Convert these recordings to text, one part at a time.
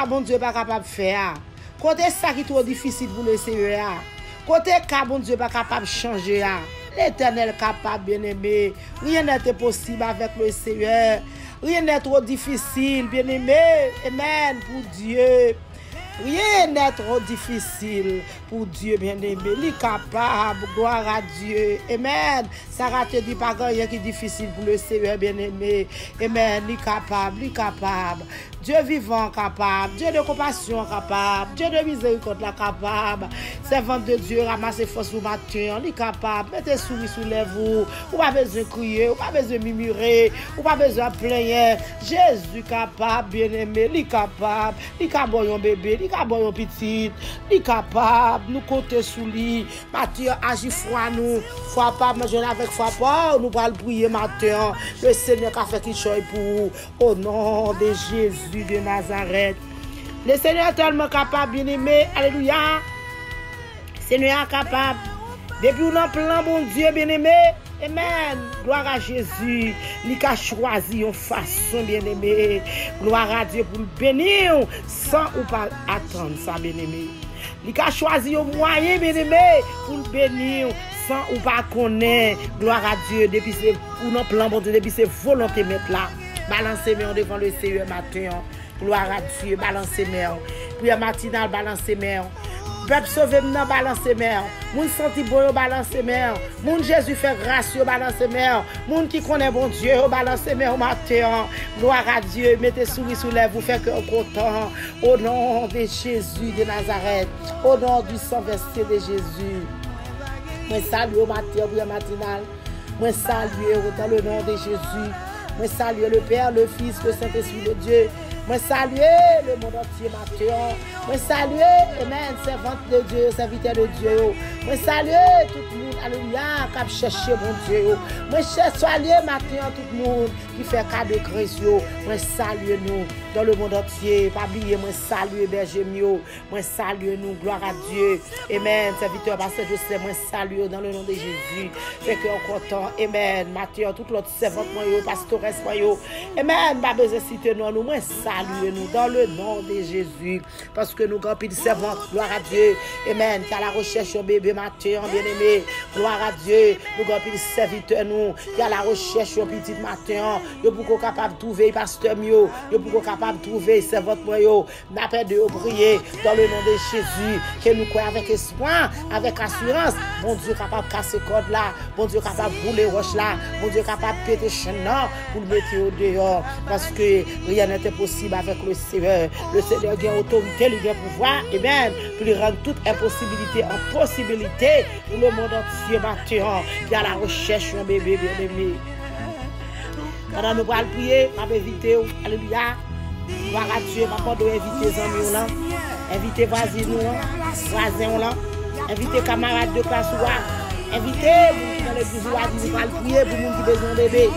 ça, bon Dieu, pas capable de faire. Côté ça qui est trop difficile pour le Seigneur. Côté ça, bon Dieu, pas capable de changer. L'Éternel capable, bien-aimé. Rien n'est possible avec le Seigneur. Rien n'est trop difficile, bien-aimé. Amen, pour Dieu. Rien n'est trop difficile pour Dieu, bien-aimé. Il est capable, gloire à Dieu. Amen. Sarah te dit pas rien qui est difficile pour le Seigneur, bien-aimé. Amen. Il est capable, il est capable. Dieu vivant capable, Dieu de compassion capable, Dieu de miséricorde capable. Servante de Dieu, ramassez force au matin, il est capable. Mettez souris sous les vous. Ou pas besoin de crier, ou pas besoin de murmurer, ou pas besoin de plaindre. Jésus capable, bien-aimé, il est capable. Il est capable un bébé, il est capable un petit, il est capable. Nous compter sous lui. Matin, agit foi nous. Foi pas, mais je avec foi pas. Nous allons prier matin. Le Seigneur a fait quelque chose pour vous. Au nom de Jésus de Nazareth. Le Seigneur est tellement capable, bien-aimé. Alléluia. Le Seigneur est capable. Depuis on en plan, bon Dieu, bien-aimé. Amen. Gloire à Jésus. Il a choisi une façon, bien-aimé. Gloire à Dieu pour le bénir sans ou pas attendre ça, bien-aimé. Il a choisi un moyen, bien-aimé, pour le bénir sans ou pas connaître. Gloire à Dieu. Depuis c'est pour nos plans, bon Dieu, depuis c'est volonté mettre là. Balancez mains devant le Seigneur matin. Gloire à Dieu. Balancez mains. Prière matinale, balancez mains. Peuple sauvé maintenant, balancez mains. Moun senti bon, balancez mains. Moun Jésus fait grâce, balancez mains. Moun qui connaît bon Dieu, balancez mains matin. Gloire à Dieu. Mettez souris sous les vous faites cœur content. Au nom de Jésus de Nazareth. Au nom du sang versé de Jésus. Moi salue au matin, prière matinale. Moi salue dans le nom de Jésus. Moi salue le Père, le Fils, le Saint-Esprit de Dieu. Moi salue le monde entier matin. Moi salue, amen, servante de Dieu, serviteur de Dieu. Moi salue tout le monde, alléluia, qui cherche mon Dieu. Moi salue matin tout le monde qui fait cas de grâce. Moi salue nous dans le monde entier. Pas oublier, moi salue berger mio. Moi salue nous, gloire à Dieu. Amen, serviteur pasteur Joseph, moi salue dans le nom de Jésus. Fait que content, amen, matin toute l'autre servante moi pastoresse moi. Amen, pas besoin de citer nous, moi salue nous dans le nom de Jésus. Parce que nous grand pile servante, gloire à Dieu. Amen, qui a la recherche au bébé matin, bien-aimé. Gloire à Dieu. Nous grand pile serviteur nous, qui a la recherche au petit matin. Yo pour capable trouver pasteur mio, yo pour capable trouver servante moi yo. N'appelle de prier dans le nom de Jésus, que nous croyons avec espoir, avec assurance. Bon Dieu capable casser corde là, bon Dieu capable bouler roche là, bon Dieu capable péter chaîne là pour le mettre au dehors parce que rien n'était possible avec le Seigneur. Le Seigneur a autorité, il a pouvoir, amen, pour lui rendre toute impossibilité en possibilité pour le monde entier matin qui a la recherche d'un bébé bien-aimé. Pendant nous allons prier, on va inviter, alléluia, gloire à Dieu, on va inviter les amis là, inviter voisins là, inviter camarades de classe là, inviter dans l'église là, nous allons prier pour les gens qui ont besoin de bébé.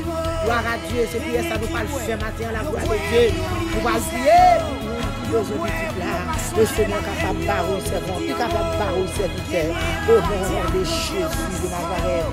Gloire à Dieu, c'est prière ça nous va le faire matin la gloire de Dieu. Nous allons prier pour nous qui besoin de tout là. Le Seigneur est capable de barrer ses servants, il est capable de barrer ses serviteurs. Au nom de Jésus de Nazareth.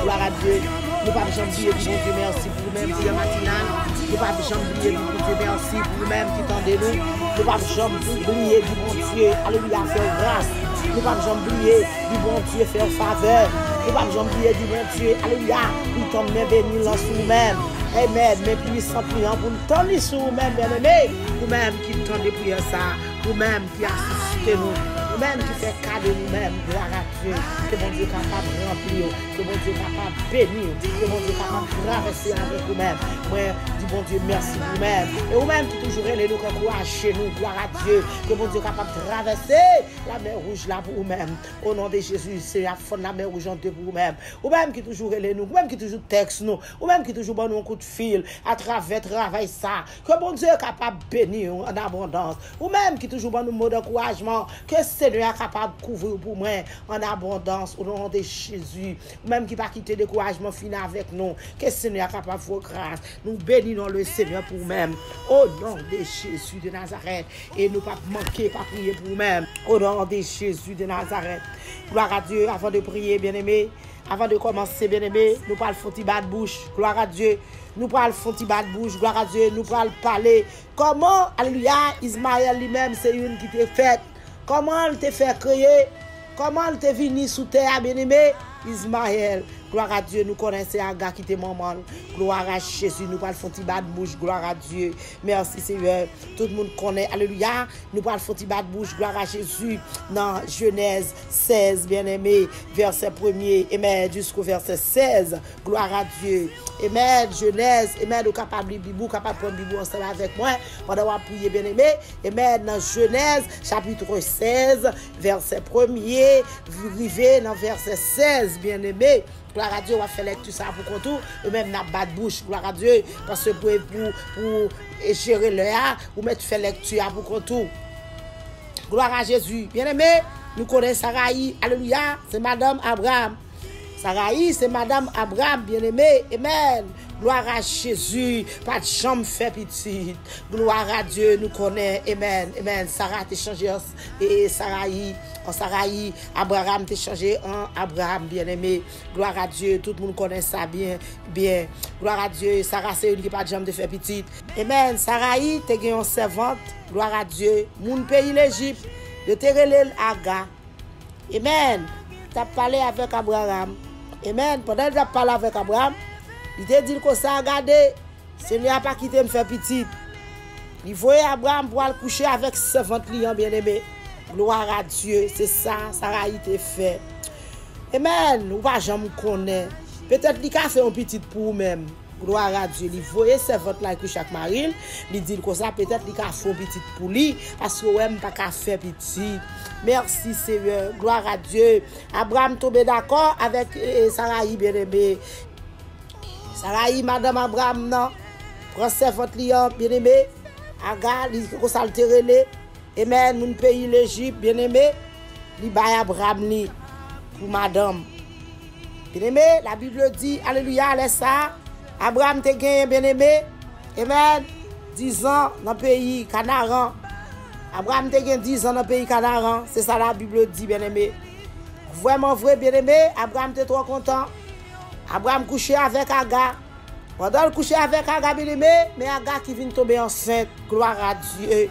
Gloire à Dieu. Nous ne pouvons pas oublier du bon Dieu merci pour vous-même prière matinale. Nous ne pouvons pas oublier du bon Dieu merci pour vous-même qui tendez nous. Nous ne pouvons pas oublier du bon Dieu, alléluia, faire grâce. Nous ne pouvons pas oublier du bon Dieu faire faveur. Nous ne pouvons pas oublier du bon Dieu, alléluia, nous tombe béni dans nous-mêmes. Amen, mais puissant priant pour nous tendre sur nous-mêmes, bien-aimés. Nous-mêmes qui tendez prière ça, nous-mêmes qui assistez nous. Nous-mêmes qui fait cas de nous-mêmes, gloire à Dieu, que mon Dieu est capable de remplir, que mon Dieu est capable de bénir, que mon Dieu est capable de traverser avec nous-mêmes. Moi, dis bon Dieu, merci vous-même. Et vous-même qui toujours allez nous encourager nous, gloire à Dieu, que mon Dieu est capable de traverser la mer rouge là pour vous-même. Au nom de Jésus, c'est la fin de la mer rouge en deux pour vous-même. Vous-même qui toujours allez nous, vous-même qui toujours texte nous, vous-même qui toujours bon nous un coup de fil à travers travail ça, que mon Dieu est capable de bénir en abondance. Vous-même qui toujours bon nous mot d'encouragement, que Seigneur est capable de couvrir pour moi en abondance au nom de Jésus. Même qui va quitter le découragement final avec nous. Que Seigneur est capable de faire grâce. Nous bénissons le Seigneur pour nous-mêmes. Au nom de Jésus de Nazareth. Et nous pas manquer, pas prier pour nous-mêmes. Au nom de Jésus de Nazareth. Gloire à Dieu. Avant de prier, bien-aimés, Avant de commencer, bien-aimé, nous parlons de bas de bouche. Gloire à Dieu. Nous parlons de bas de bouche. Gloire à Dieu. Nous parlons parler. Comment, alléluia, Ismaël lui-même, c'est une qui t'est faite. Comment il t'a fait créer. Comment il t'est venu sous terre, bien-aimé, Ismaël. Gloire à Dieu, nous connaissons un gars qui était maman. Gloire à Jésus, nous parlons de bas de bouche. Gloire à Dieu. Merci Seigneur. Tout le monde connaît. Alléluia. Nous parlons de bas de bouche. Gloire à Jésus. Dans Genèse 16, bien-aimé, verset 1er. Amen. Jusqu'au verset 16. Gloire à Dieu. Amen. Genèse. Amen. Nous capable de Bible, capable de prendre Bible ensemble avec moi. Pendant qu'on prier, bien-aimé. Amen. Dans Genèse, chapitre 16, verset 1er. Vous arrivez dans verset 16, bien-aimé. Gloire à Dieu, on va faire lecture ça pour contour. Et même dans bas de bouche, gloire à Dieu. Parce que pour gérer l'heure, ou mettre faire lecture pour contour. Gloire à Jésus. Bien-aimé, nous connaissons Saraï. Alléluia. C'est Madame Abraham. Saraï, c'est Madame Abraham, bien-aimé. Amen. Gloire à Jésus. Pas de chambre fait petite. Gloire à Dieu, nous connaissons. Amen. Amen. Sarah t'a changé et Saraï. En Saraï, Abraham t'a changé en Abraham, bien-aimé. Gloire à Dieu. Tout le monde connaît ça bien. Bien. Gloire à Dieu. Sarah, c'est une qui pas de chambre de fait petite. Amen. Saraï, t'es une servante. Gloire à Dieu. Mon pays l'Égypte. De te relève Aga. Amen. T'as parlé avec Abraham. Amen. Pendant que tu as parlé avec Abraham, il t'a dit que ça a gardé. Seigneur n'a pas quitté me faire petite. Il voyait Abraham pour aller coucher avec 70 clients bien-aimés. Gloire à Dieu. C'est ça, Sarah t'a fait. Amen. Ou pas jamais connaître. Peut-être qu'il a fait un petit pour vous-même. Gloire à Dieu. Il voyait 70 là coucher avec Marie. Il dit que ça peut-être qu'il a fait un petit pour lui. Parce que ouais, pas qu'à faire petit. Merci Seigneur. Gloire à Dieu. Abraham tombé d'accord avec Saraï bien-aimé. Saraï, Madame Abraham, non. Prends 70 lions bien-aimé. Agar, il faut ça le terrele. Amen. Mon pays l'Égypte bien-aimé. Il baille Abraham li pour Madame. Bien-aimé, la Bible dit, alléluia, laisse ça. Abraham te gagné bien-aimé. Amen. 10 ans dans le pays Canaan. Abraham te gagné 10 ans dans le pays Canaan. C'est ça la Bible dit, bien-aimé. Vraiment vrai, bien-aimé. Abraham était trop content. Abraham couchait avec Agar. Pendant le coucher avec Agar, bien-aimé, mais Agar qui vient tomber enceinte. Gloire à Dieu.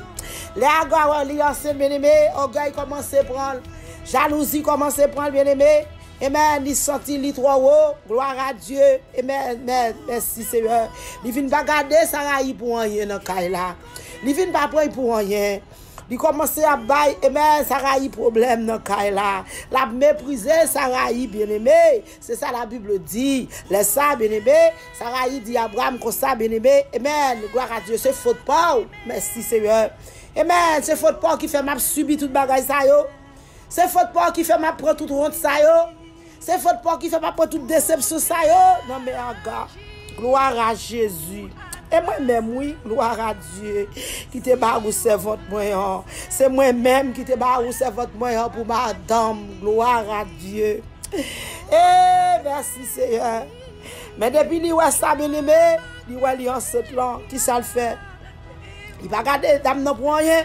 Les Agar, les enceinte, bien-aimé, orgueil commence à prendre. Jalousie commence à prendre, bien-aimé. Amen. Il sentit li trop haut. Gloire à Dieu. Amen. Amen. Merci Seigneur. Il vient pas garder Saraï pour rien dans Kaila. Il vient pas prendre pour rien. Il commence à bailler. Amen. Saraï problème dans Kaila. La mépriser Saraï bien-aimé. C'est ça la Bible dit. Laisse ça bien-aimé. Saraï dit Abraham comme ça bien-aimé. Amen. Gloire à Dieu. C'est faute pas. Merci Seigneur. Amen. C'est faute pas qui fait m'a subir toute bagaille ça yo. C'est faute pas qui fait m'a prendre toute honte ça yo. C'est faute pas qui fait pas toute déception ça yo. Non mais Aga, gloire à Jésus. Et moi-même, oui, gloire à Dieu, qui te bat ou servante moi. C'est moi-même qui te bat ou servante moi pour madame. Gloire à Dieu. Eh, merci Seigneur. Mais depuis qu'il voit ça, bien aimé, il voit l'enceinte là, qui ça le fait? Il va garder dame non pour rien.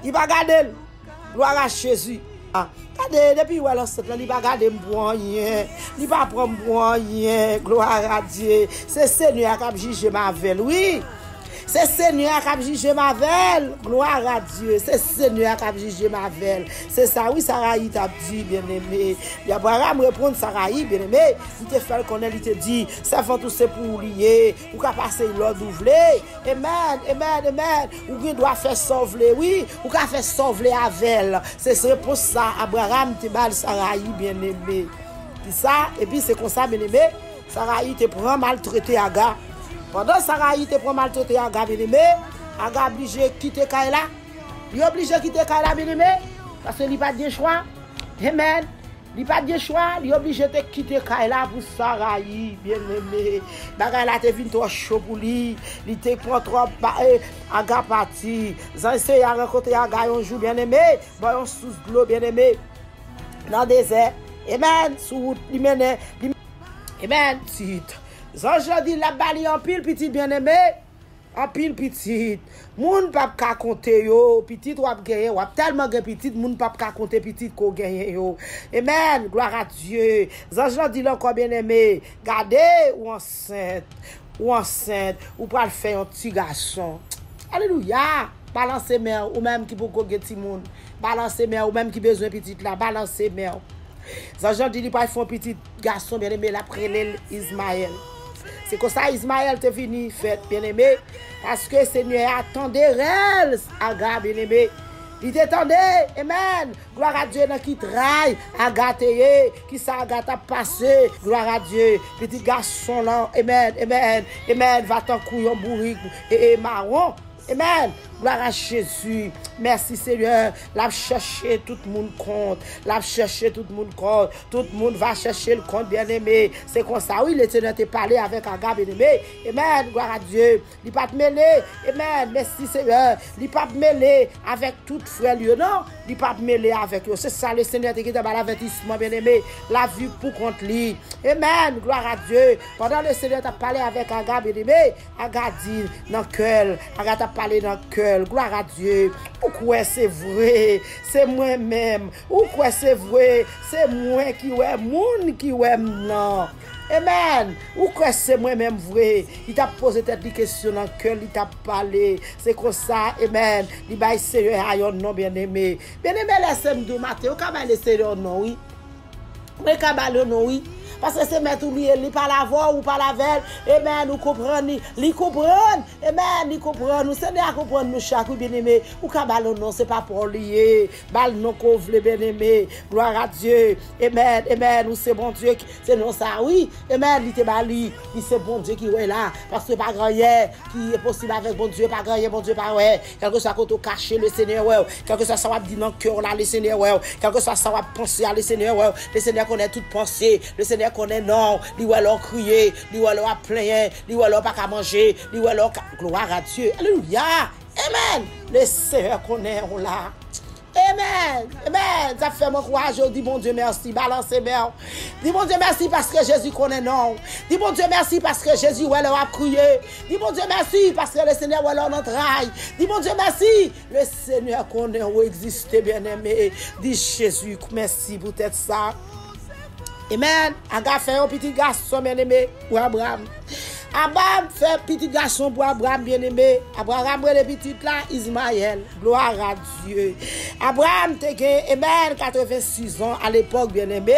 Il va garder. Gloire à Jésus. Regardez, depuis où l'enceinte là, il va garder pour rien. Il va prendre pour rien. Gloire à Dieu. C'est Seigneur qui a jugé ma veille. Oui. C'est Seigneur qui a jugé ma veille. Gloire à Dieu. C'est Seigneur qui a jugé ma veille. C'est ça, oui, Saraï t'a dit, bien-aimé. Il y a Abraham répondre Saraï, bien-aimé. Il te fait connaître, il te dit, ça fait tout c'est pour lier. Ou qu'à passer l'ordre ouvlé. Amen, amen, amen. Ou qu'il doit faire sauver, oui. Ou qu'à faire sauver avec. C'est pour ça, Abraham te bat Saraï, bien-aimé. Puis ça, et puis c'est comme ça, bien-aimé. Saraï te prend maltraité à gars. Pendant Saraï te prend maltraité à Aga bien-aimé, Aga obligé de quitter Kaila. Il est obligé de quitter Kaila bien-aimé parce qu'il n'a pas de choix. Amen. Il n'a pas de choix, il est obligé de quitter Kaila pour Saraï bien-aimé. Kaila te vient trop chaud pour lui, il te prend trop Aga parti. Ils essayé de rencontrer Aga un jour bien-aimé, bon sous l'eau bien-aimé dans le désert. Amen. Sous route, il mène. Amen. Titre. Jean dit la balie en pile, petit bien-aimé. en pile petit. Moun pa ka compter yo, petit wap gagner, wap tellement gen petit, moun pa ka compter petit ko gagner yo. Amen, gloire à Dieu. Zanjan dit encore bien-aimé, gardez ou enceinte, ou pas le faire un petit garçon. Alléluia. Balancez mère ou même qui pour goger ti moun. Balancez mère ou même qui besoin petit là, balancez mère. Zanjan dit il pas faire un petit garçon bien-aimé la prélève Ismaël. C'est comme ça Ismaël te venu fait bien-aimé parce que Seigneur attendait réel Agar bien-aimé. Il t'attendait, amen. Gloire à Dieu dans qui travaille, Agar qui ça Agar t'a passé. Gloire à Dieu. Petit garçon là, amen, amen, amen, va t'en couillon bourrique et marron. Amen. Gloire à Jésus. Merci Seigneur. La chercher tout le monde compte. La chercher tout le monde compte. Tout le monde va chercher le compte bien-aimé. C'est comme ça. Oui, le Seigneur t'a parlé avec Agar bien-aimé. Amen. Gloire à Dieu. Il pas te mêler. Amen. Merci Seigneur. Il pas te mêler avec tout frère lieu. Non. Il pas te mêler avec eux. C'est ça le Seigneur qui t'a parlé l'avertissement bien-aimé. La vie pour contre lui. Amen. Gloire à Dieu. Pendant le Seigneur t'a parlé avec Agar bien-aimé. Agar dit dans le cœur. Agar t'a parlé dans le cœur. Gloire à Dieu. Pourquoi c'est vrai? C'est moi-même. Pourquoi c'est vrai? C'est moi qui ouais moun qui ouais non. Amen. Pourquoi c'est moi-même vrai? Il t'a posé cette question dans le cœur, il t'a parlé. C'est comme ça. Amen. Il va essayer à yon non bien-aimé. Bien-aimé, laissez-moi de matin. Vous pouvez laisser non, oui. Vous pouvez non, oui. Parce que c'est mettre oublier, li pas la voix ou pas la veille. Amen, nous comprenons, li comprendre. Amen, li comprendre. Nous c'est à comprendre nous chaque bien-aimé. Ou ka ballon non, c'est pas pour lier. Bal non qu'on veut bien-aimé. Gloire à Dieu. Amen, amen. Nous c'est bon Dieu qui c'est non ça oui. Amen, li te bali, li c'est bon Dieu qui est là parce que pas grand hier qui est possible avec bon Dieu, pas grand hier bon Dieu pas ouais. Quelque soit qu'on cacher le Seigneur ouais. Quelque soit ça va dire dans cœur là le Seigneur ouais. Quelque soit ça va penser à le Seigneur ouais. Le Seigneur connaît toute pensée. Le Seigneur connaît non, lui ou alors crier, lui ou alors plaindre, lui ou alors pas qu'à manger, lui ou alors gloire à Dieu. Alléluia. Amen. Le Seigneur connaît on là. Amen. Amen. Ça fait mon courage. Dis bon Dieu merci. Balancez bien. Dis bon Dieu merci parce que Jésus connaît non. Dis bon Dieu merci parce que Jésus ouais leur a crié. Dis bon Dieu merci parce que le Seigneur ouais leur notre rail. Dis bon Dieu merci. Le Seigneur connaît où existe bien-aimé. Dis Jésus merci pour être ça. Amen. Agar fait un petit garçon bien-aimé pour Abraham. Abraham fait petit garçon pour Abraham bien-aimé. Abraham le petit là Ismaël. Gloire à Dieu. Abraham te gagné amen 86 ans à l'époque bien-aimé.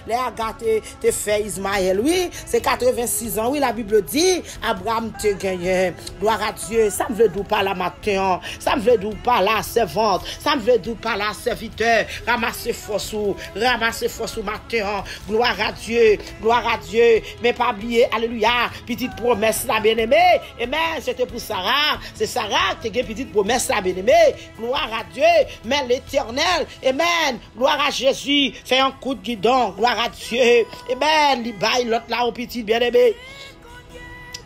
Les Agar te fait Ismaël. Oui, c'est 86 ans. Oui, la Bible dit Abraham te gagné. Gloire à Dieu. Ça me veut dire pas la matin. Ça me veut dire pas la servante. Ça me veut dire pas la serviteur. Ramasser force ou matin. Gloire à Dieu. Gloire à Dieu. Mais pas oublier alléluia. Petite promesse la bien-aimée. Amen. C'était pour Sarah. C'est Sarah qui a une petite promesse la bien-aimée. Gloire à Dieu. Mais l'Éternel. Amen. Gloire à Jésus. Fait un coup de guidon. Gloire à Dieu. Amen. Il baille l'autre là au petit bien-aimé.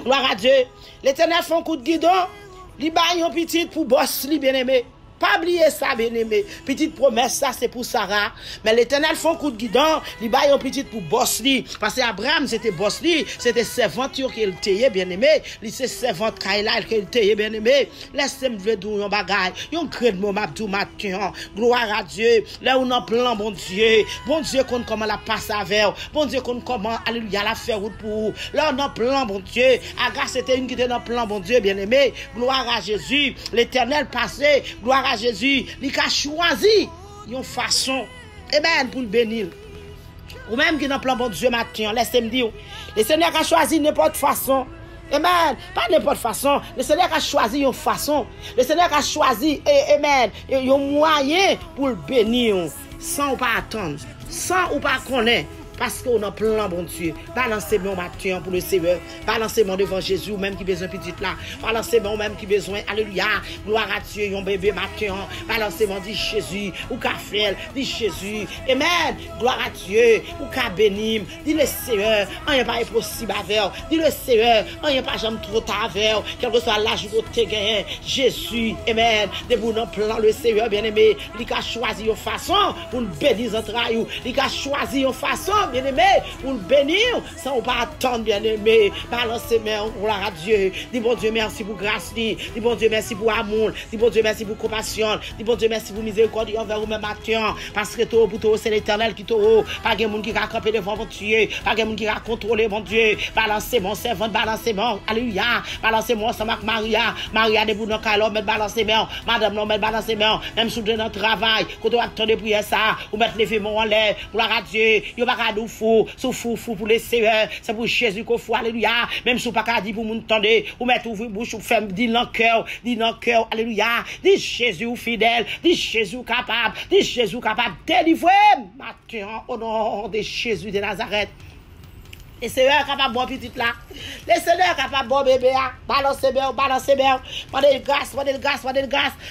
Gloire à Dieu. L'Éternel fait un coup de guidon. Il baille un petit pour boss li bien-aimé. Pas oublier ça, bien-aimé. Petite promesse, ça, c'est pour Sarah. Mais l'Éternel fait un coup de guidon. Il baille un petit pour boss li. Parce que Abraham, c'était boss li. C'était servante qu'il tayait, bien-aimé. Il c'est servante Kaila qu'il tayait, bien-aimé. Laissez-moi vous dire un bagage. Yon crée mon mabdou matin. Gloire à Dieu. Là où on plan, bon Dieu. Bon Dieu, qu'on comment la passe avec. Bon Dieu, qu'on comment, alléluia, la faire route pour vous. Là on plan, bon Dieu. Agar, c'était une qui était dans plan, bon Dieu, bien-aimé. Gloire à Jésus. L'Éternel passé. Gloire à Jésus, il a choisi une façon, amen, pour le bénir. Ou même qui n'a plan bon Dieu matin, laissez-moi dire, le Seigneur a choisi n'importe façon. Amen. Pas n'importe façon. Le Seigneur a choisi une façon. Le Seigneur a choisi, amen, un moyen pour le bénir. Sans ou pas attendre, sans ou pas connaître. Parce qu'on a plein bon Dieu. Balancez-moi matin pour le Seigneur. Balancez-moi devant Jésus, ou même qui besoin petit là. Balancez-moi même qui besoin. Alléluia. Gloire à Dieu, un bébé matin. Balancez-moi, dit Jésus. Ou qu'a fait, dit Jésus. Amen. Gloire à Dieu. Ou qu'a béni. Dit le Seigneur. Rien pas impossible avec. Dit le Seigneur. Rien pas jamais trop tard avec. Quel que soit l'âge où tu gagné. Jésus. Amen. De vous dans plan le Seigneur bien-aimé. Il a choisi une façon pour nous bénir entre nous. Il a choisi une façon. bien-aimé, pour le bénir, sans pas attendre, bien-aimé. Balancez main, gloire à Dieu. Dis bon Dieu, merci pour grâce, dis bon Dieu, merci pour amour, dis bon Dieu, merci pour compassion, dis bon Dieu, merci pour miséricorde envers vous-même matin, parce que tout, pour tout, c'est l'éternel qui t'aura. Pas de monde qui va camper devant mon Dieu, pas de monde qui va contrôler mon Dieu. Balancez mon servant, balancez mon, alléluia, balancez moi ensemble avec Maria, Maria debout dans le calor, mettre balancez main, madame non, mettre balancez main, même sous dans le travail, quand on attend de prier ça, ou mettre lever mon en l'air, gloire à Dieu, il va pas nous fou, fou pour les seigneurs, c'est pour Jésus qu'on faut, alléluia, même si pas qu'à dire pour moun tendre, ou mettre ouvrir bouche ou faire dit dans le cœur, alléluia, dis Jésus fidèle, dis Jésus capable, dis Jésus capable de délivrer maintenant au nom de Jésus de Nazareth. Les seigneurs capable bon petit là. Les seigneurs capable bon bébé là. Balancez bien. Pendez grâce.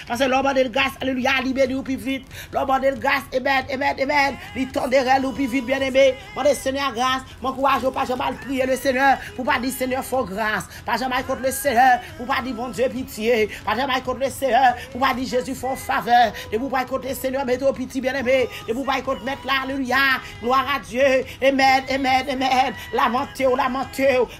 Parce que l'homme de grâce, alléluia, libéré ou plus vite. L'homme de grâce, amen. Il tendrait ou plus vite, bien aimé. Pendez Seigneur grâce. Mon courage, pas jamais prier le Seigneur. Pour pas dire Seigneur, faut grâce. Pas jamais contre le Seigneur. Pour pas dire bon Dieu, pitié. Pas jamais contre le Seigneur. Pour pas dire Jésus, faut faveur. Ne vous pas contre le Seigneur, mettez au petit, bien aimé. Ne vous pas contre mettre là, alléluia. Gloire à Dieu. Amen. Lamentez,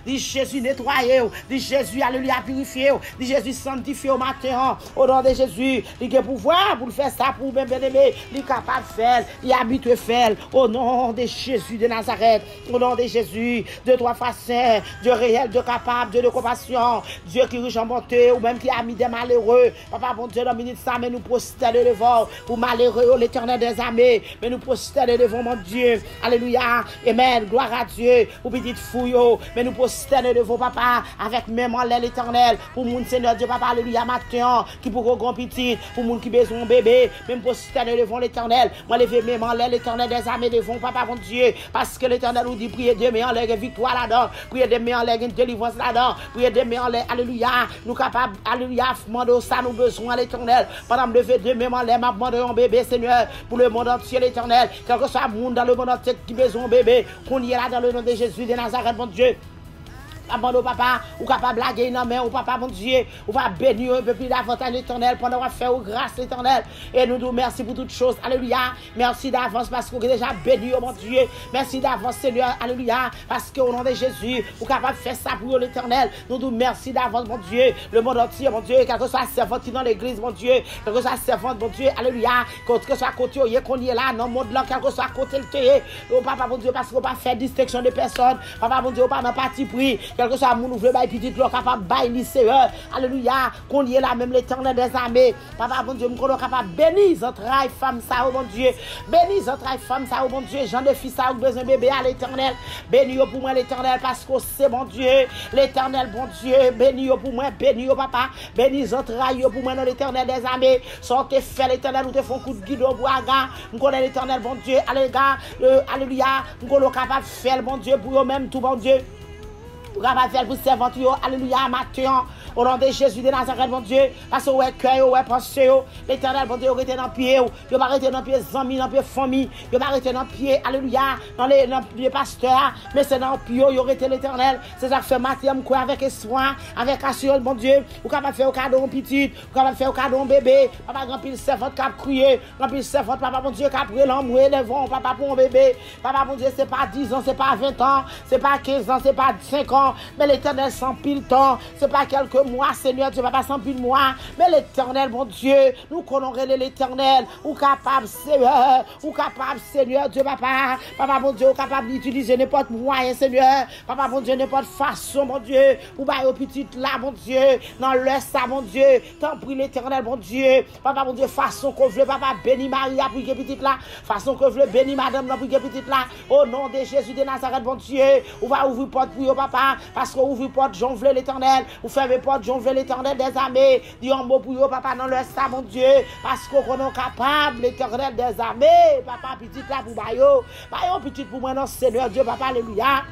dit Jésus nettoyé, dit Jésus alléluia purifié, dit Jésus sanctifié au matin, au nom de Jésus, il a pouvoir pour faire ça pour bien aimer, il est capable de faire, il habite de faire, au nom de Jésus de Nazareth, au nom de Jésus, de trois façons, Dieu réel, Dieu capable, Dieu de compassion, Dieu qui riche en bonté, ou même qui a mis des malheureux, papa bon Dieu, dans minute ça, mais nous prosterner devant, pour malheureux, l'éternel des armées, mais nous prosterner devant mon Dieu, alléluia, amen, gloire à Dieu, petite fouille, mais nous prosternons devant papa avec même en l'air l'éternel pour mon Seigneur Dieu papa alléluia matin qui pour grand petit pour mon qui besoin un bébé même prosternons devant l'éternel moi lever même en l'air l'éternel des armées devant papa mon Dieu parce que l'éternel nous dit prier de main en l'air victoire là-dedans prier de main en l'air délivrance là-dedans prier de main en l'air alléluia nous capables alléluia demander ça nous besoin l'éternel pendant me lever de main en l'air m'a demandé un bébé Seigneur pour le monde entier l'éternel quel que soit le monde dans le monde entier qui besoin un bébé qu'on y est là dans le nom de Jésus de Nazareth, mon Dieu. Abandon papa, ou capable blaguer non mais ou papa mon Dieu, ou va bénir un peu plus davantage l'éternel pendant qu'on fait grâce l'éternel et nous nous merci pour toutes choses. Alléluia. Merci d'avance parce qu'on est déjà béni mon Dieu. Merci d'avance Seigneur. Alléluia. Parce qu'au nom de Jésus, ou capable de faire ça pour l'éternel. Nous nous merci d'avance mon Dieu. Le monde entier mon Dieu, quel que soit servant dans l'église mon Dieu, quel que soit servant mon Dieu. Alléluia. Quel que soit côté qu'on y est là dans le monde là, quel que soit côté le théâtre. Oh papa mon Dieu parce qu'on pas faire distinction de personnes. Papa mon Dieu, pas dans parti pris. Quel que soit mon ouvre bail petit l'on capable bail lycée alléluia qu'on y est là même l'éternel des armées papa bon Dieu m'con capable bénir entrailles femme ça oh mon Dieu bénir entrailles femme ça oh mon Dieu j'en de fils ça besoin bébé à l'éternel bénis pour moi l'éternel parce que c'est mon Dieu l'éternel bon Dieu bénis pour moi bénis papa bénis entrailles pour moi dans l'éternel des armées sortez faire l'éternel ou te font coup de guide au bois m'con l'éternel bon Dieu alléluia m'con capable faire mon Dieu pour eux même tout bon Dieu pour capable faire pour servante alléluia matin au nom de Jésus de Nazareth mon Dieu parce que ouais cœur ouais pensée l'éternel bon Dieu arrêté dans pied yo pas arrêté dans pied amis dans pied famille yo pas arrêté dans pied alléluia dans les pasteurs mais c'est dans pied yo arrêté l'éternel c'est ça fait matin quoi avec soin avec assurance mon Dieu ou capable faire au cadeau petit ou capable faire au cadeau bébé papa grand pile servante cap crier grand pile servante papa mon Dieu cap l'amour élevant papa pour un bébé papa mon Dieu c'est pas 10 ans c'est pas 20 ans c'est pas 15 ans c'est pas 5 ans mais l'éternel sans pile temps c'est pas quelques mois Seigneur Dieu papa sans pile mois mais l'éternel mon Dieu nous connaissons l'éternel ou capable Seigneur Dieu papa mon Dieu ou capable d'utiliser n'importe moyen Seigneur papa mon Dieu n'importe façon mon Dieu ou bailler au petit là mon Dieu dans le ça mon Dieu t'en prie l'éternel mon Dieu papa mon Dieu façon qu'on veut papa béni Maria pour que petite là façon que veut béni madame là pour que petite là au nom de Jésus de Nazareth mon Dieu ou va ouvrir porte pour papa parce qu'on ouvre porte jonfler l'éternel ou fermer porte jonfler l'éternel des armées dis un mot pour yo papa dans le ça mon Dieu parce qu'on est capable l'éternel des armées papa petit là pour bayo petit pour moi non Seigneur Dieu papa alléluia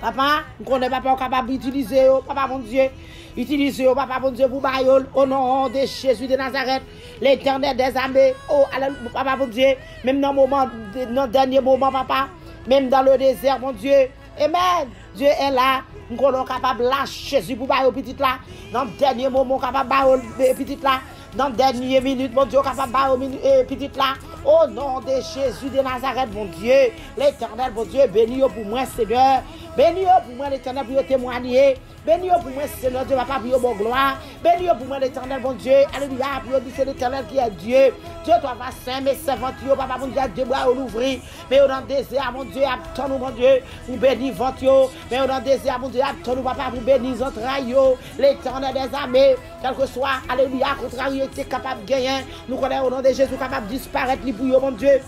papa on connaît papa capable d'utiliser papa mon Dieu utilisez papa mon Dieu pour bayo au nom de Jésus de Nazareth l'éternel des armées oh papa mon Dieu même dans le dernier moment papa même dans le désert mon Dieu amen Dieu est là nous sommes capables de lâcher Jésus pour bailler petit là dans le dernier moment capable de bailler petit là dans la dernière minute mon Dieu capable de bailler petit là Au nom de Jésus de Nazareth, mon Dieu, l'Éternel, mon Dieu, bénis pour moi, Seigneur. Bénis pour moi, l'Éternel, pour témoigner. Bénis pour moi, Seigneur Dieu, papa, pour mon gloire. Bénis pour moi, l'Éternel, mon Dieu. Alléluia, pour dire c'est l'Éternel qui est Dieu. Dieu, toi, va saint, mes servants, papa, mon Dieu, Dieu, bras l'ouvrir. Mais on a désir, mon Dieu, attends-nous, mon Dieu, pour bénir votre. Mais on a désir, mon Dieu, attends-nous, papa, pour bénir notre rail. L'Éternel des armées, quel que soit, alléluia, contrariété capable de gagner. Nous connaissons au nom de Jésus, capable de disparaître, pour mon Dieu.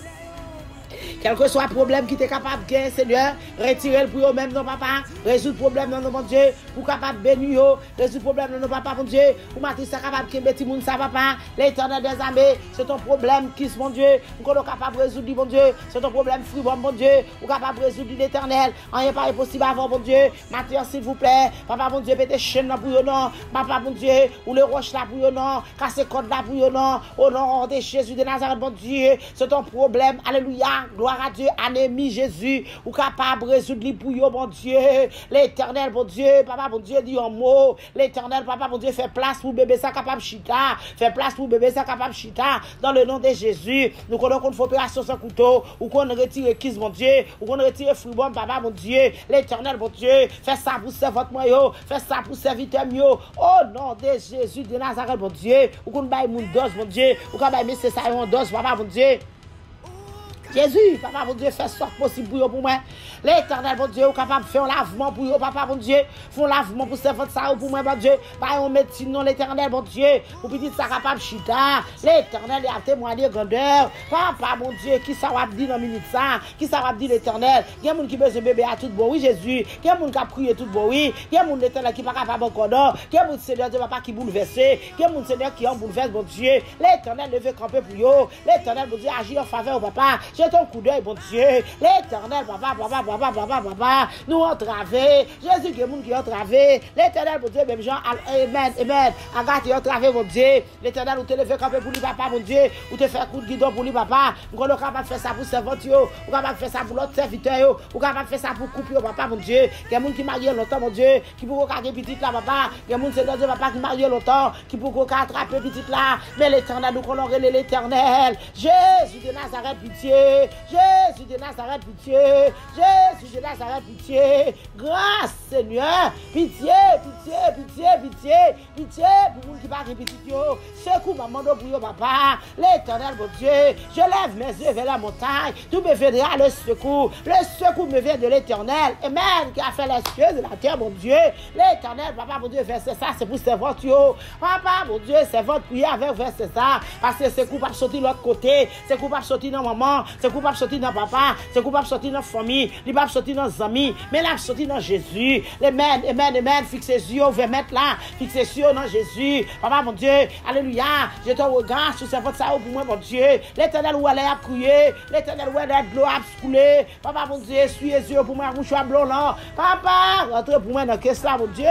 Quel que soit le problème qui est capable de gagner, Seigneur, retirez-le pour eux-mêmes, non, papa. Résoudre le problème, non, mon Dieu. Pour capable de bénir, résoudre le problème, non, papa, mon Dieu. Pour mater, c'est capable de mettre tout ça, papa. L'Éternel des armées, c'est ton problème, qui mon Dieu. Nous sommes capables de résoudre, mon Dieu. C'est ton problème, frivole, mon Dieu. Nous sommes capables de résoudre l'Éternel. Rien n'est pas impossible avant, mon Dieu. Mater, s'il vous plaît. Papa, mon Dieu, mettez chaîne là pour eux, non. Papa, mon Dieu, ou les roches là pour eux, non. Cassez code là pour eux, non. Au nom de Jésus de Nazareth, mon Dieu. C'est ton problème. Alléluia. Gloire à Dieu, anémie Jésus, ou capable de résoudre les bouillons, mon Dieu. L'Éternel, mon Dieu, papa, mon Dieu, dit un mot. L'Éternel, papa, mon Dieu, fait place pour bébé ça capable chita. Fait place pour bébé ça capable chita. Dans le nom de Jésus, nous connaissons qu'on fait opération sans couteau, ou qu'on retire kiss, mon Dieu, ou qu'on retire fribon, papa, mon Dieu. L'Éternel, mon Dieu, fait ça pour servir votre moyen, fait ça pour serviteur mieux. Au nom de Jésus de Nazareth, mon Dieu, ou qu'on baille mon dose, mon Dieu, ou qu'on baille c'est ça, mon dose, papa, mon Dieu. Jésus, papa, mon Dieu, fais sorte possible pour moi. L'Éternel, mon Dieu, est capable de faire un lavement pour vous, papa, mon Dieu. Fais un lavement pour servir ça pour moi, mon Dieu. Pas un médecin, non, l'Éternel, mon Dieu. Pour petit ça capable de chita. L'Éternel a témoigné grandeur. Papa, mon Dieu, qui ça va dire dans minute ça? Qui ça va dire l'Éternel? Il y a des gens qui besoin de bébé à tout bon, oui, Jésus. Il y a des gens qui a prié tout bon, oui. Il y a des gens l'Éternel qui n'est pas capable encore, non. Il y a des gens, Seigneur, Dieu, papa, qui bouleversé. Il y a des gens, Seigneur, qui ont bouleversé, mon Dieu. L'Éternel levé camper pour eux. L'Éternel, mon Dieu, agit en faveur, papa. J'ai ton coup d'œil, mon Dieu. L'Éternel, papa, nous entravé. Jésus, qui est monde qui entravé. L'Éternel, mon Dieu, même Jean, amen, amen. Agathe, qui entravé, mon Dieu. L'Éternel, ou te levé camper pour lui, papa, mon Dieu. Ou te faire coup de guidon pour lui, papa. Nous sommes capables de faire ça pour serviteur. Ou capable de faire ça pour l'autre serviteur. Ou capable de faire ça pour couper, papa, mon Dieu. Il y a des gens qui marient longtemps, mon Dieu. Qui pour qu'on petite là, papa. Il y a des gens, Seigneur Dieu, papa, qui marient longtemps. Qui pour qu'on attraper petite là. Mais l'Éternel, nous connaissons l'Éternel. Jésus de Nazareth, pitié. Jésus de Nazareth, pitié. Jésus de Nazareth, pitié. Grâce, Seigneur. Pitié, pitié, pitié, pitié. Pitié pour nous qui parlent petit. Secours, maman, pour vous, papa. L'Éternel, mon Dieu. Je lève mes yeux vers la montagne. Tout me viendra le secours. Le secours me vient de l'Éternel. Amen. Qui a fait les cieux de la terre, mon Dieu. L'Éternel, papa, mon Dieu, verset ça, c'est pour servir. Papa, mon Dieu, c'est votre prière avec verset ça. Parce que c'est coup pour sortir de l'autre côté. C'est coup pour sortir dans maman. C'est coup pour sortir dans papa. C'est coup pour sortir dans famille. Il va sortir dans amis. Mais là, sortir dans Jésus. Amen, amen, amen. Fixez les yeux, vers mettre là. Fixez les yeux dans Jésus. Papa, mon Dieu. Alléluia. Je te regarde sur cette ça pour moi, mon Dieu. L'Éternel où elle est à crier. L'Éternel où elle est de l'eau à couler. Papa, mon Dieu, suis les yeux pour moi, mouchoir blanc là. Papa, rentrez pour moi dans la caisse là, mon Dieu.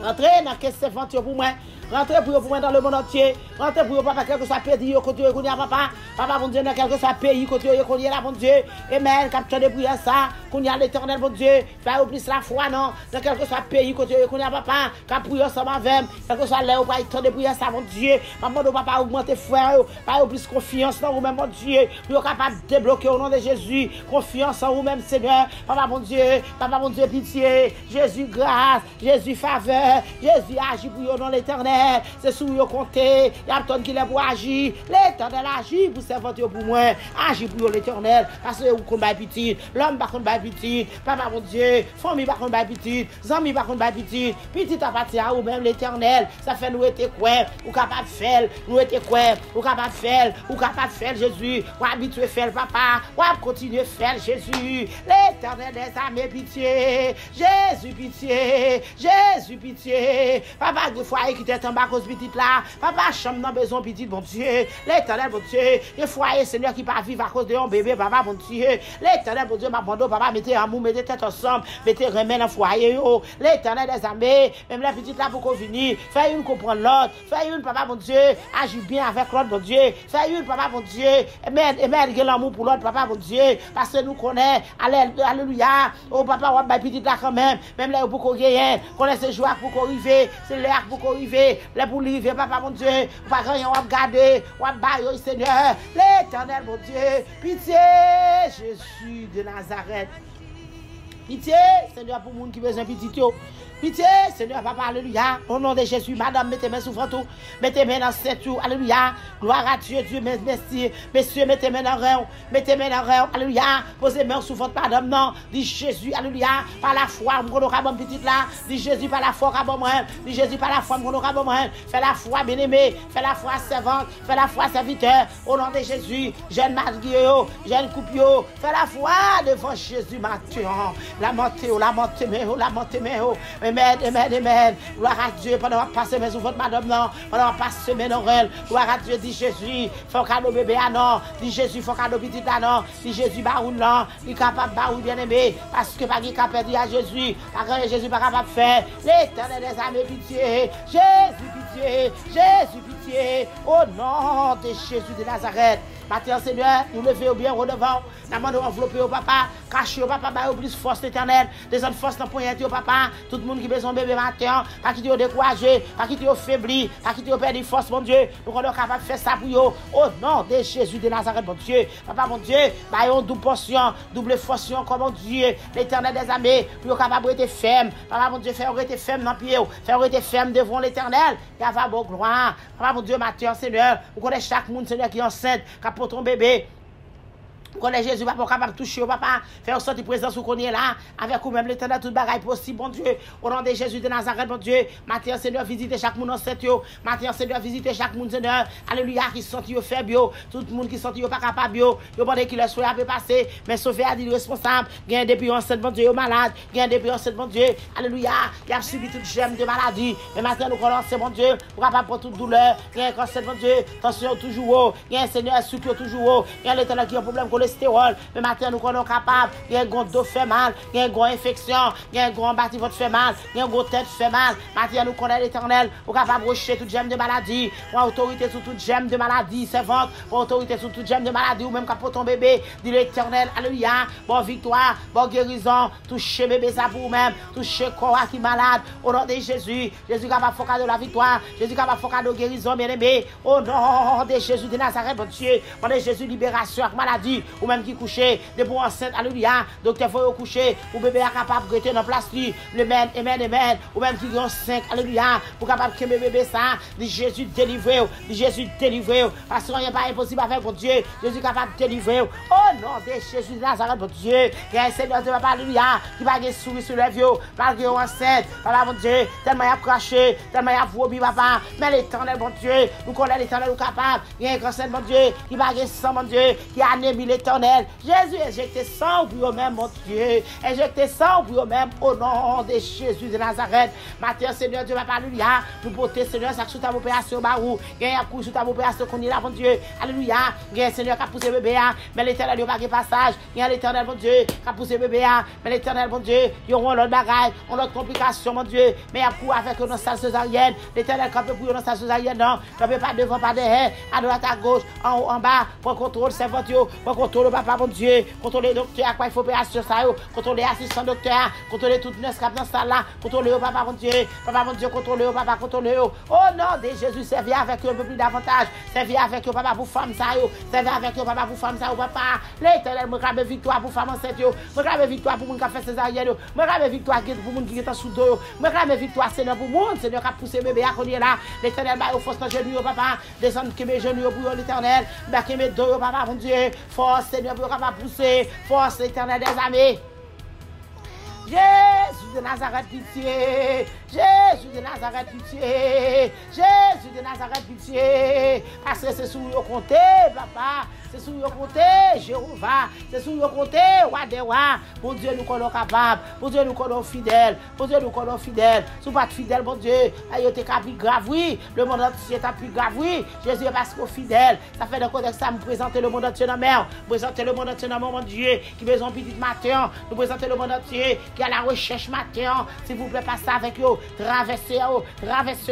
Rentrez dans la caisse pour moi. Rentrez pour moi dans le monde entier. Rentrez pour papa, quel que soit le pays, côté où papa. Papa, mon Dieu, dans quel que soit le pays, côté où il y a là, mon Dieu. Amen. Capteur de prière ça. Qu'on y a l'Éternel, mon Dieu. Faire plus la foi, non. Dans quel que soit le pays, côté où il y a papa. Cap prière ça m'avait. Quel que soit l'air, pas temps de prière ça, mon Dieu. Maman, de papa, augmenter frère. Pas plus confiance dans vous-même, mon Dieu. Pour capable de débloquer au nom de Jésus. Confiance en vous-même, Seigneur. Papa, mon Dieu, pitié. Jésus, grâce. Jésus, faveur. Jésus, agit pour vous, au nom de l'Éternel. C'est sous vous compter. Il y a personne qui les pour agir. L'Éternel agit pour servir pour moi. Agit pour l'Éternel. Parce que vous connaissez petit. L'homme va connaître petit. Papa, mon Dieu. Famille va connaître petit. Amis va connaître petit. Petit appartient à vous même l'Éternel. Ça fait nous être quoi. Ou capable de faire. Nous être quoi. Ou capable de faire. Ou capable de faire Jésus. Ou habitué faire papa. Ou continuer à faire Jésus. L'Éternel des armées pitié. Jésus pitié. Jésus pitié. Papa, des fois, qui t'est en bas cause petite là. Papa, chambre n'a besoin petite, mon Dieu. L'Éternel, mon Dieu. Des foyers, Seigneur, qui pas vivre à cause de un bébé, papa, mon Dieu. L'Éternel, mon Dieu, m'abandonne, papa, mettez amour, mettez tête ensemble, mettez remède dans le foyer, yo. L'Éternel des armées, même la petite là pour qu'on finisse. Fais une comprendre l'autre. Fais une, papa, mon Dieu. Agis bien avec l'autre, mon Dieu. Fais une, papa, mon Dieu. Amen, amen, que l'amour pour l'autre, papa, mon Dieu. Parce que nous connaissons, alléluia. Oh, papa, on va petite là quand même. Même là, pour qu'on gagne. Connaissez joie pour qu'on arrive. C'est l'air pour qu'on arrive. les pour livrer, papa, mon Dieu, pas rien, on va garder, on va bailler, Seigneur, l'Éternel, mon Dieu, pitié, Jésus de Nazareth. Pitié, Seigneur, pour les gens qui ont besoin de petit. Pitié, Seigneur, papa, alléluia. Au nom de Jésus, madame, mettez mes sous tout. Mettez mes dans cette tour, alléluia. Gloire à Dieu, Dieu, merci. Messieurs, mettez mes dans rien. Mettez mes dans rien, alléluia. Posez mes sous votre madame, non. Dit Jésus, alléluia. Par la foi, on aura bon petit là. Dit Jésus, par la foi, bon moi. Dit Jésus, par la foi, on aura bon moi. Fais la foi, bien-aimé. Fais la foi, servante. Fais la foi, serviteur. Au nom de Jésus, jeune Mario, jeune Coupio. Fais la foi devant Jésus, Mathieu. La montée, la montée, la montée, Amen, amen, amen. Gloire à Dieu. Pendant qu'on passe mes votre madame, non. Pendant qu'on passe mes oreilles. Gloire à Dieu, dit Jésus. Faut cadeau bébé, ah non. Dit Jésus, faut cadeau petit, ah non. Dit Jésus, baroun, non. Il est capable, baroun, bien aimé. Parce que pas qui capable dire à Jésus. Pas que Jésus pas capable de faire. L'Éternel des armées, pitié. Jésus, pitié. Jésus, pitié. Au nom de Jésus de Nazareth. Maintenant, Seigneur, nous levons bien au devant. Nous demandons envelopper au papa. Cacher au papa, au plus force éternelle. Des autres forces dans le point au papa. Tout le monde qui besoin de bébé matin. Pas qui te découragé. Pas qui te faibli. Pas qui te perdu force, mon Dieu. Nous sommes capables de faire ça pour eux. Au nom de Jésus de Nazareth, mon Dieu. Papa, mon Dieu, une double portion, double portion, comme mon Dieu. L'éternel des armées. Pour capable de être ferme. Papa, mon Dieu, faire être ferme dans le pied. Faire être ferme devant l'éternel. Il y a beau gloire. Papa, mon Dieu, matin, Seigneur. Vous connaissez chaque monde, Seigneur, qui est enceinte. Pour ton bébé. Quand Jésus va pas capable de toucher au papa, faire sortir présence où qu'on est là, avec vous-même l'éternel, tout bagaille possible, bon Dieu. Au nom de Jésus de Nazareth, bon Dieu. Matin, Seigneur, visitez chaque monde en cette yo. Matin, Seigneur, visitez chaque monde, Seigneur. Alléluia, qui sont faibles, tout le monde qui sont pas capable, yo pendant qu'il leur soit à passer, mais sauver à dire responsable. Gain depuis enceinte, bon Dieu, malade. Gain depuis enceinte, bon Dieu. Alléluia, il a subi toute gemme de maladie. Mais maintenant, nous connaissons, bon Dieu, pour capable pour toute douleur. Gain cancer, bon Dieu, tension toujours haut. Gain Seigneur, sucre toujours haut. Gain l'éternel qui a un problème cholestérol, mais maintenant nous sommes capables, il y a un gros dos fait mal, il y a une grosse infection, il y a un gros bâti votre fait mal, il y a une grosse tête fait mal. Maintenant nous connaissons l'éternel, nous sommes capables de rejeter toute gemme de maladie, pour autorité sur toute gemme de maladie, c'est ventre, pour autorité sur toute gemme de maladie, ou même pour ton bébé, dit l'éternel, alléluia, bonne victoire, bonne guérison, touchez bébé ça pour vous-même, touchez corps qui est malade, au nom de Jésus, Jésus capable de faire cadeau de la victoire, Jésus capable de faire cadeau de guérison, bien aimé, au nom de Jésus de Nazareth, bon Dieu, au nom de Jésus, libération avec maladie, ou même qui couché, de pour enceinte, alléluia, docteur faut coucher, ou bébé est capable de rester dans place, le amen, amen, amen, ou même qui ont 5, alléluia, pour capable de bébé ça, dit Jésus délivrer, dit Jésus délivrer, parce qu'il n'y a pas impossible avec mon Dieu, Jésus est capable de délivrer, oh non, de Jésus de Nazareth, mon Dieu, il y a un Seigneur de papa, alléluia, qui va gagner souris sur les vieux, malgré enceinte, papa, mon Dieu, tellement il a craché, tellement il a vomi, papa, mais l'éternel, mon Dieu, nous connaissons l'éternel, nous capable, il y a un cancer, mon Dieu, qui va gagner sang, mon Dieu, qui a anémie l'éternel, Jésus injecté sang pour eux-mêmes, mon Dieu. Injecté sang pour eux-mêmes au nom de Jésus de Nazareth. Matin, Seigneur Dieu, alléluia. Nous portons, Seigneur, ça sous ta opération, barou. Il y a un coup sous ta opération qu'on est là, mon Dieu. Alléluia. Il y a un Seigneur qui a poussé bébé, mais l'éternel, il n'y a pas de passage. Il y a l'éternel, mon Dieu, qui a poussé bébé, mais l'éternel, mon Dieu, il y aura l'autre bagaille, on a l'autre complication, mon Dieu. Mais il y a un coup avec nos salles césariennes. L'éternel, quand peut pour nos salles césariennes, non. Quand peut pas devant, pas derrière, à droite, à gauche, en haut, en bas, pour contrôler ses voitures, pour contrôler papa, mon Dieu. Contrôler docteur à quoi il faut opération ça contrôler assistant docteur, contrôler toute nurse qui dans salle là, contrôler papa mon Dieu, contrôler papa, contrôler au nom de Jésus, servir avec eux un peu plus davantage, servir avec eux papa pour femme ça servir avec eux papa pour femme ça papa, l'éternel me grabe victoire pour femme enceinte me grabe victoire pour moun qui fait césarienne me grabe victoire pour moun qui est en sous dos me grabe victoire Seigneur pour moun Seigneur qui a poussé bébé à connaître là, l'éternel va au force dans genou papa, descendre que mes genoux pour l'éternel, que mes dos papa mon Dieu, force Seigneur pour capable pousser, force l'éternel des armées. Jésus de Nazareth, pitié. Jésus de Nazareth, pitié. Jésus de Nazareth, pitié. Parce que c'est sous le compté, papa. C'est sous le compté, Jéhovah. C'est sous le compté, roi des rois. Mon Dieu, nous connaissons capables. Mon Dieu, nous connaissons fidèles. Mon Dieu, nous connaissons fidèles. Si vous n'êtes pas fidèle, mon Dieu, aïe, t'es plus grave, oui. Le monde entier est plus grave, oui. Jésus est parce qu'on est fidèle. Ça fait de contexte ça, nous présenter le monde entier dans la mer. Présenter le monde entier dans mon Dieu, qui besoin de petit matin. Nous présenter le monde entier. qui a la recherche matin, s'il vous plaît, passez avec eux, traversez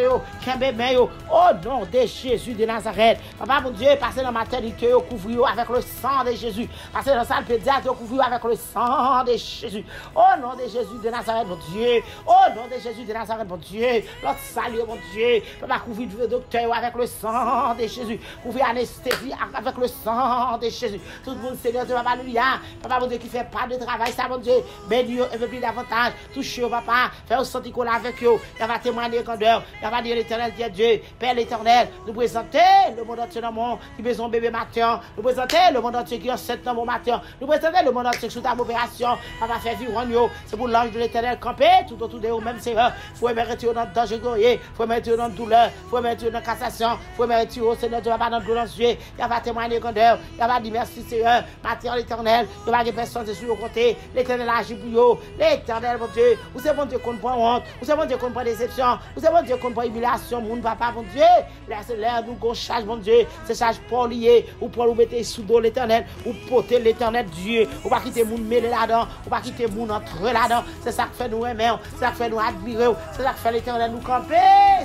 eux, kembe yo, au nom de Jésus de Nazareth. Papa, mon Dieu, passez dans la maternité, couvrez-vous avec le sang de Jésus. Passez dans la salle pédiatre, couvrez-vous avec le sang de Jésus. Au nom de Jésus de Nazareth, mon Dieu. Au nom de Jésus de Nazareth, mon Dieu. L'autre salut, mon Dieu. Papa, couvrez le docteur avec le sang de Jésus. Couvrez l'anesthésie avec le sang de Jésus. Tout le monde, Seigneur, de Papa, alléluia. Papa, mon Dieu, qui fait pas de travail, ça, mon Dieu. Bénis un peu plus davantage. Touchez, papa. Fais-vous sentir qu'on est avec eux. Il va témoigner grandeur. Il va dire l'éternel qui est Dieu. Père l'éternel, nous présenter le monde entier dans le monde qui besoin de bébé matin. Nous présenter le monde entier qui est enceinte dans mon matin. Nous présenter le monde entier sous ta opération. Papa, fait vivre en c'est pour l'ange de l'éternel camper tout autour de vous, même Seigneur. Il faut mettre dans le danger, il faut mettre dans la douleur, il faut mettre dans la cassation, il faut mettre au Seigneur, tu vas pas dans le douleur. Il va témoigner grandeur. Il va dire merci Seigneur. Matière l'éternel. Il va dire personne sur le côté. L'éternel agit pour vous. L'éternel, mon Dieu. Vous savez, mon Dieu, qu'on prend honte. Vous savez, mon Dieu, qu'on prend déception. Vous savez, mon Dieu, qu'on prend humiliation. Mon papa, mon Dieu. Là, c'est l'air nous qu'on charge, mon Dieu. C'est charge pour lier. Ou pour nous mettre sous dos l'éternel. Ou porter l'éternel Dieu. Ou pas quitter moun mêler là-dedans. Ou pas quitter moun entrer là-dedans. C'est ça qui fait nous aimer. C'est ça qui fait nous admirer. C'est ça qui fait l'éternel nous camper.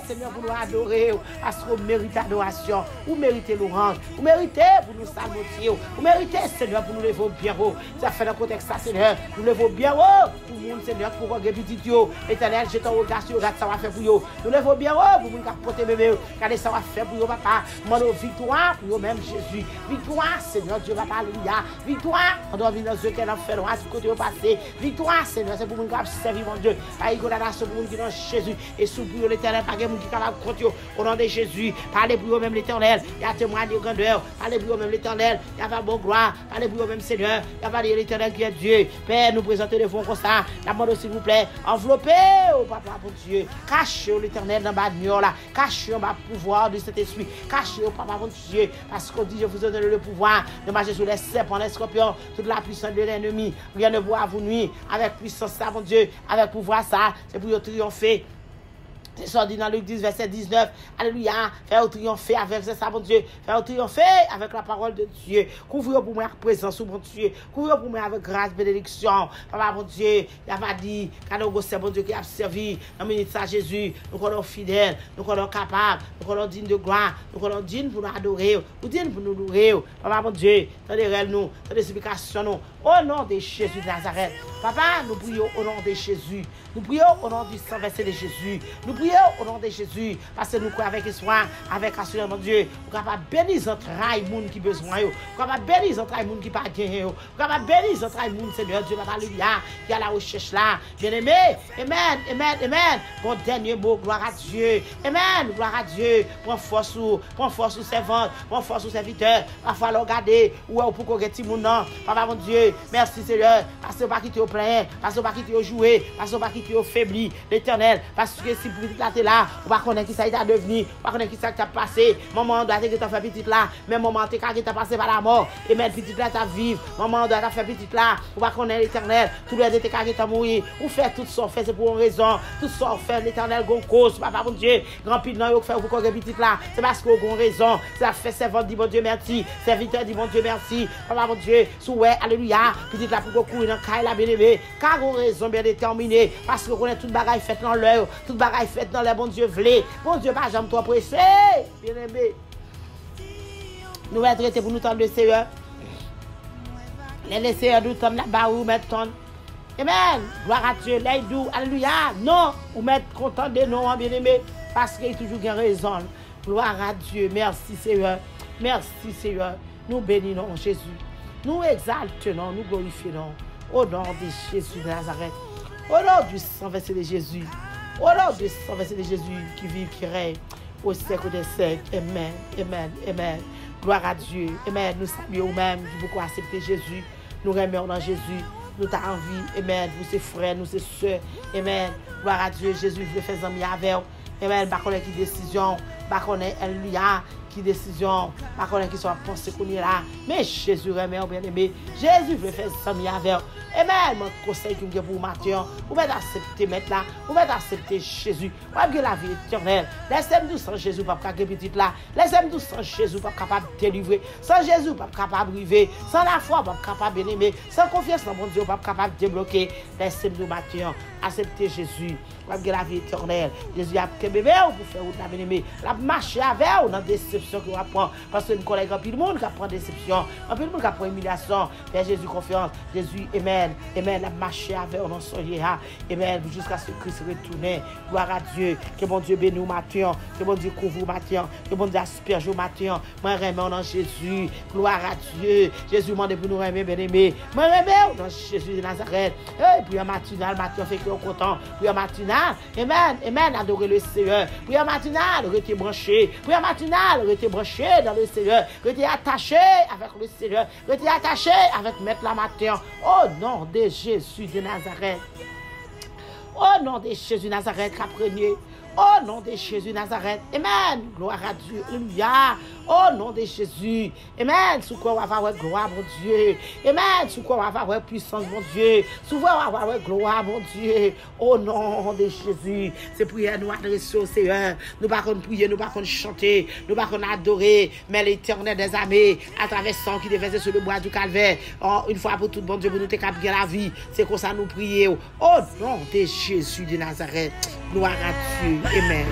Seigneur, pour nous adorer. Parce qu'on mérite adoration. Vous méritez l'orange. Vous méritez pour nous salmotier. Vous méritez, Seigneur, pour nous lever bien haut. Ça fait dans le contexte, ça, Seigneur. Nous levons bien haut. Pour le monde, Seigneur, pour qu'on ait petit Dieu. L'éternel, j'ai ton regard sur regarde, ça va faire pour vous. Nous levons bien haut pour nous porter bébé. Regardez, ça va faire pour vous, papa. Demandons victoire pour vous-même, Jésus. Victoire, Seigneur, Dieu, papa, alléluia. Victoire, on doit venir dans ce qu'elle a fait, on a ce côté au passé. Victoire, Seigneur, c'est pour nous qui servir, mon Dieu. Pas de condamnation pour nous qui dans Jésus. Et sous pour l'éternel, pas de monde qui est capable de compter au nom de Jésus. Parlez pour vous-même, l'éternel. Il y a témoin de grandeur. Parlez pour vous-même, l'éternel. Il y a pas bon gloire. Parlez pour vous-même, Seigneur. Il y a pas l'éternel qui est Dieu. Père, nous présentons les fonds comme ça. La demande, s'il vous plaît. Enveloppez, oh papa, mon Dieu. Cachez l'éternel dans ma nuit là. Cachez ma pouvoir de cet esprit. Cachez, oh papa, mon Dieu. Parce qu'on dit, je vous ai donné le pouvoir de marcher sur les serpents, les scorpions, toute la puissance de l'ennemi. Rien ne pourra vous nuire. Avec puissance, ça, mon Dieu. Avec pouvoir, ça. C'est pour triompher. C'est ça dit dans Luc 10, verset 19. Alléluia. Faire triompher avec ça, mon Dieu. Faire triompher avec la parole de Dieu. Couvrir pour moi avec présence, mon Dieu. Couvrir pour moi avec grâce, bénédiction. Papa, mon Dieu, il a dit, quand nous c'est mon Dieu qui a servi, dans le ministère Jésus, nous sommes fidèles, nous sommes capables, nous sommes dignes de gloire, nous sommes dignes pour nous adorer, nous dignes pour nous louer. Papa, mon Dieu, dans les rêves, nous, dans les explications, nous, au nom de Jésus de Nazareth. Papa, nous prions au nom de Jésus. Nous prions au nom du sang versé de Jésus. Nous prions au nom de Jésus. Parce que nous croyons avec espoir, avec assurance, mon Dieu. Nous sommes capables de bénir les entrailles, les gens qui ont besoin. Nous sommes capables de bénir les entrailles, les gens qui n'ont pas gagné. Nous sommes capables de bénir les entrailles, les gens, Seigneur Dieu, alléluia, qui a la recherche là. Bien-aimé, amen, amen, amen. Bon dernier mot, gloire à Dieu. Amen, gloire à Dieu. Prends force aux servantes, prends force aux serviteurs. Parfois, regarder où est pour qu'on ait tout le monde. Papa, mon Dieu, merci Seigneur. Parce que pas quitter au plein, parce que pas quitter au jouer, parce que pas quitter au faibli, l'éternel. Parce que si petit là, t'es là, on va connaître qui ça t'a devenu, on va connaître qui ça t'a passé. Maman doit te faire petit là, mais maman t'es passé par la mort. Et même petit là, t'as vivre. Maman doit te faire petit là, on va connaître l'éternel. Tout le monde t'es t'as mourir. Ou faire tout ça, fait c'est pour une raison. Tout ça, fait l'éternel, gon cause, papa, mon Dieu. Grand pile non, fait pour qu'on ait petit là. C'est parce qu'on a raison. Ça fait servant, dit bon Dieu merci. Serviteur, dit bon Dieu merci. Papa, mon Dieu, souhait, alléluia. Petit là, pour qu'on couille dans le la bien-aimée. Car on a raison bien déterminée. Parce qu'on connaît toute bagaille faite dans l'heure. Toute bagaille faite dans les bon Dieu vlé. Bon Dieu, pas jamais trop pressé. Bien-aimé. Nous allons traiter pour nous tendre le Seigneur. Les Seigneur nous tendre là-bas où mettre ton. Amen. Gloire à Dieu. Les doux. Alléluia. Non. Ou mettre content de nous, bien-aimé. Parce qu'il y a toujours une raison. Gloire à Dieu. Merci Seigneur. Merci Seigneur. Nous bénissons Jésus. Nous exaltons, nous glorifions. Au nom de Jésus de Nazareth. Au nom du sang versé de Jésus. Au nom du sang versé de Jésus qui vit, qui règne au siècle des siècles. Amen. Amen. Amen. Gloire à Dieu. Amen. Nous saluons même du beaucoup accepter Jésus. Nous remercions dans Jésus. Nous t'avons envie. Amen. Vous, ses frères, nous, ses soeurs. Amen. Gloire à Dieu. Jésus veut faire amis avec vous. Amen. Par contre, qui décision. Par contre, alléluia. qui décision, pas connaître qui soit pensé qu'on est là. Mais Jésus remet bien aimé. Jésus veut faire ça avec. Et même, mon conseil que pour matin, vous pouvez accepter mettre là, vous pouvez accepter Jésus. Vous avez la vie éternelle. Laissez-nous sans Jésus, pas capable de petit là. Laissez-nous sans Jésus, pas capable de délivrer. Sans Jésus, pas capable de vivre. Sans la foi, pas capable de bien aimer. Sans confiance dans mon Dieu, pas capable de débloquer. Laissez-nous matin, accepter Jésus. Vous avez la vie éternelle. Jésus a que bébé pour faire route la bien aimé. La marcher avec vous dans la déception que vous apprenez. Parce que nous connaissons un peu de monde qui apprend déception. Un peu de monde qui apprend humiliation. Fais Jésus confiance. Jésus, amen. Amen. La marcher avec vous dans son lieu. Amen. Jusqu'à ce que Christ retourne. Gloire à Dieu. Que bon Dieu bénisse matin. Que bon Dieu couvre vous matin. Que bon Dieu asperge vous matin. Moi, remets dans Jésus. Gloire à Dieu. Jésus m'a demandé pour nous remettre, bien aimé. Moi, remets dans Jésus de Nazareth. Et puis, un matinal, matin, fait que nous content. Puis, un matinal. Amen. Amen. Adorer le Seigneur. Puis, un matinal, rester branché. Puis, un matinal, rester branché dans le Seigneur. Rester attaché avec le Seigneur. Rester attaché avec Maître la matin. Au nom de Jésus de Nazareth. Au nom de Jésus de Nazareth, apprenez. Au nom de Jésus de Nazareth. Amen. Gloire à Dieu. Alléluia. Au nom de Jésus. Amen. Sous quoi on va avoir gloire, mon Dieu. Amen. Sous quoi on va avoir puissance, mon Dieu. Sous quoi on va avoir gloire, mon Dieu. Au nom de Jésus. C'est prière nous adresser au Seigneur. Nous ne pouvons pas prier, nous ne pouvons pas chanter, nous ne pouvons pas adorer. Mais l'Éternel des armées, à travers sang qui déversé sur le bois du calvaire, une fois pour tout, bon Dieu, pour nous faire la vie. C'est comme ça nous prions. Au nom de Jésus de Nazareth. Gloire à Dieu. Amen.